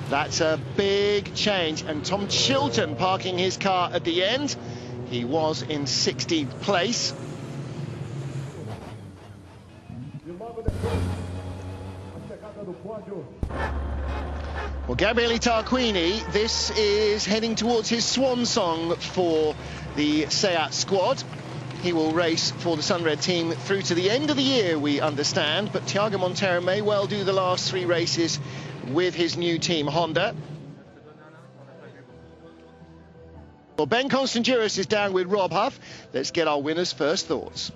That's a big change. And Tom Chilton parking his car at the end. He was in 16th place. Well, Gabriele Tarquini, this is heading towards his swan song for the SEAT squad. He will race for the Sunred team through to the end of the year, we understand, but Thiago Monteiro may well do the last 3 races with his new team, Honda. Well, Ben Constanduros is down with Rob Huff. Let's get our winners' first thoughts.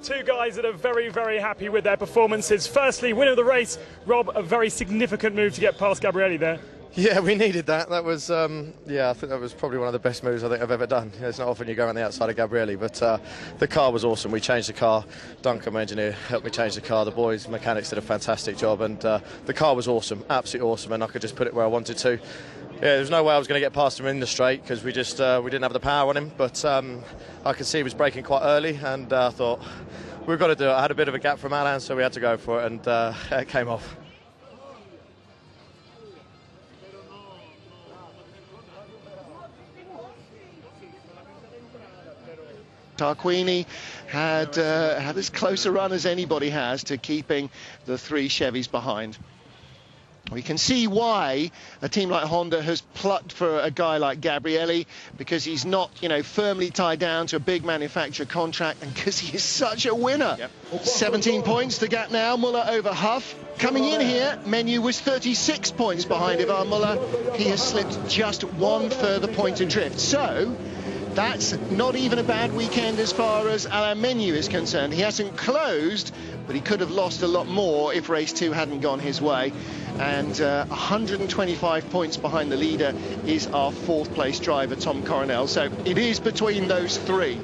2 guys that are very, very happy with their performances. Firstly, winner of the race, Rob, a very significant move to get past Gabrielli there. Yeah, we needed that. That was, yeah, I think that was probably one of the best moves I think I've ever done. It's not often you go around the outside of Gabrielli, but the car was awesome. We changed the car. Duncan, my engineer, helped me change the car. The boys, mechanics, did a fantastic job, and the car was awesome, absolutely awesome, and I could just put it where I wanted to. Yeah, there was no way I was going to get past him in the straight because we just we didn't have the power on him, but I could see he was braking quite early, and I thought, we've got to do it. I had a bit of a gap from Alan, so we had to go for it, and it came off. Tarquini had as close a run as anybody has to keeping the 3 Chevys behind. We can see why a team like Honda has plucked for a guy like Gabrielli, because he's not, you know, firmly tied down to a big manufacturer contract, and because he is such a winner. Yep. 17 points the gap now, Muller over Huff. Coming in here, Menu was 36 points behind Ivan Muller. He has slipped just 1 further point adrift. So that's not even a bad weekend as far as Alain Menu is concerned. He hasn't closed, but he could have lost a lot more if race 2 hadn't gone his way. And 125 points behind the leader is our 4th place driver, Tom Coronel. So it is between those 3.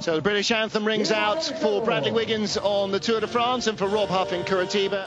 So the British anthem rings out for Bradley Wiggins on the Tour de France and for Rob Huff in Curitiba.